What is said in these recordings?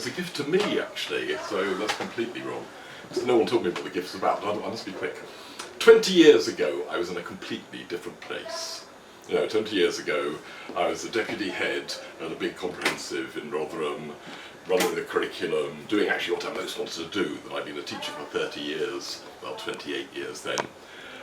was a gift to me, actually, so that's completely wrong. So no one told me what the gift's about, but I must be quick. 20 years ago, I was in a completely different place. 20 years ago, I was the deputy head at a big comprehensive in Rotherham, running the curriculum, doing actually what I most wanted to do, that I'd been a teacher for 30 years, well, 28 years then,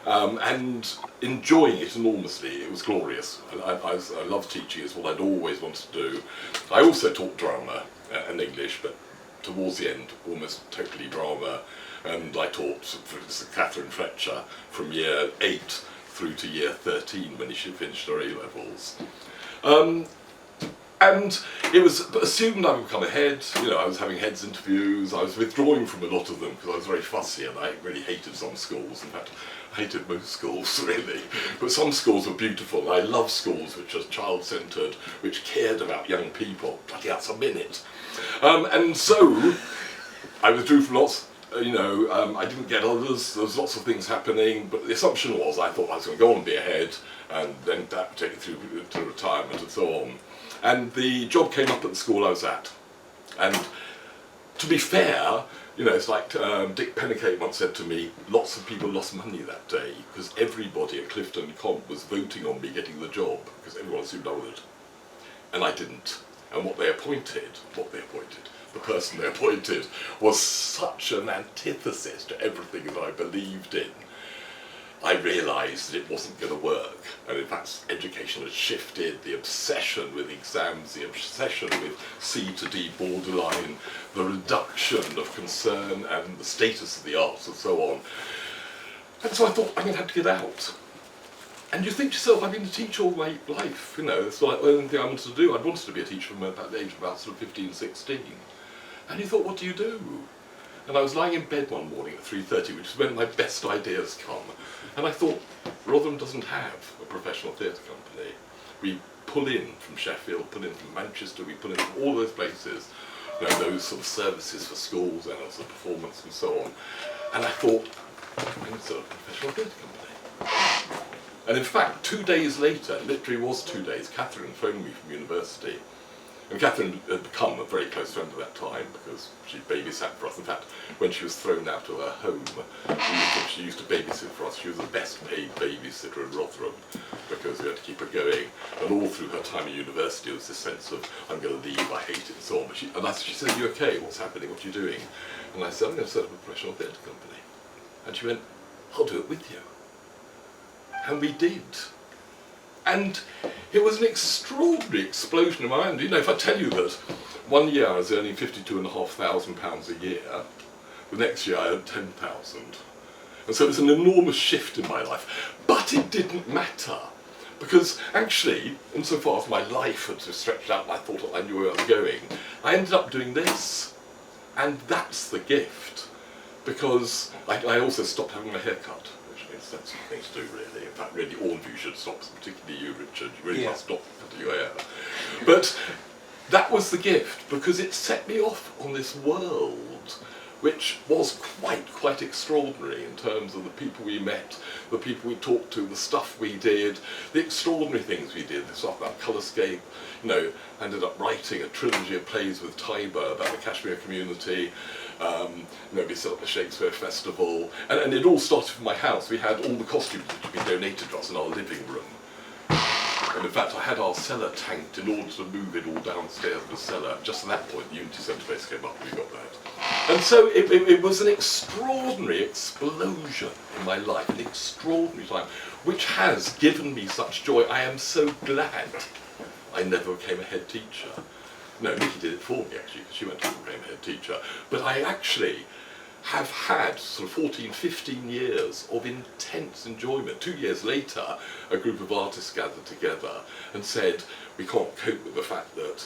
and enjoying it enormously. It was glorious. I loved teaching, it's what I'd always wanted to do. I also taught drama and English, but towards the end, almost totally drama, and I taught, for instance, Catherine Fletcher from year 8 through to year 13 when she finished her A-levels. And it was assumed I would become a head. I was having heads interviews, I was withdrawing from a lot of them because I was very fussy and I really hated some schools. In fact, I hated most schools, really. But some schools were beautiful, and I love schools which are child-centred, which cared about young people. Bloody hell, it's a minute. And so, I withdrew from lots. I didn't get others, there was lots of things happening, but the assumption was I thought I was going to go on and be a head, and then that would take me through to retirement and so on. And the job came up at the school I was at. And to be fair, it's like Dick Pennicate once said to me, lots of people lost money that day because everybody at Clifton Comp was voting on me getting the job because everyone assumed I would. And I didn't. And what they appointed, the person they appointed was such an antithesis to everything that I believed in. I realised that it wasn't going to work, and in fact education had shifted, the obsession with exams, the obsession with C to D borderline, the reduction of concern and the status of the arts and so on. And so I thought, I'm going to have to get out. And you think to yourself, I've been a teacher all my life, it's like the only thing I wanted to do. I'd wanted to be a teacher from about the age of about sort of 15, 16. And you thought, what do you do? And I was lying in bed one morning at 3:30, which is when my best ideas come. And I thought, Rotherham doesn't have a professional theatre company. We pull in from Sheffield, pull in from Manchester, we pull in from all those places, those sort of services for schools and as a performance and so on. And I thought, I'm going to set up a professional theatre company. And in fact, 2 days later, literally was 2 days, Catherine phoned me from university. And Catherine had become a very close friend at that time because she babysat for us. In fact, when she was thrown out of her home, she used to babysit for us. She was the best paid babysitter in Rotherham because we had to keep her going. And all through her time at university, there was this sense of, I'm going to leave, I hate it, and so on. But she said, are you okay? What's happening? What are you doing? And I said, I'm going to set up a professional theatre company. And she went, I'll do it with you. And we did. And it was an extraordinary explosion in my mind. If I tell you that 1 year I was earning £52,500 a year, the next year I earned 10,000. And so it was an enormous shift in my life. But it didn't matter. Because actually, insofar as my life had stretched out and I thought I knew where I was going, I ended up doing this. And that's the gift. Because I also stopped having my hair cut. That's the thing to do, really. In fact, really, all of you should stop, particularly you, Richard. You really must stop cutting your hair. But that was the gift, because it set me off on this world, which was quite extraordinary in terms of the people we met, the people we talked to, the stuff we did, the extraordinary things we did, the stuff about Colorscape. I ended up writing a trilogy of plays with Tiber about the Kashmir community. We set up the Shakespeare Festival, and it all started from my house. We had all the costumes which had been donated to us in our living room. And in fact, I had our cellar tanked in order to move it all downstairs in the cellar. Just at that point, the Unity Centre base came up and we got that. And so it was an extraordinary explosion in my life, an extraordinary time, which has given me such joy. I am so glad I never became a head teacher. No, Nikki did it for me, actually, because she went and became a head teacher. But I actually have had sort of 14, 15 years of intense enjoyment. 2 years later, a group of artists gathered together and said, we can't cope with the fact that,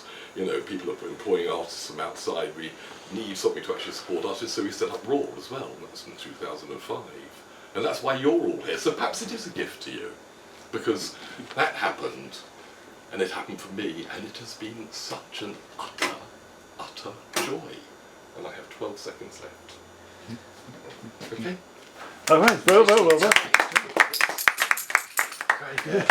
people are employing artists from outside. We need something to actually support artists, so we set up RAW as well, and that was in 2005. And that's why you're all here. So perhaps it is a gift to you, because that happened, and it happened for me, and it has been such an utter joy. And I have 12 seconds left. Okay? All right, well. Very good.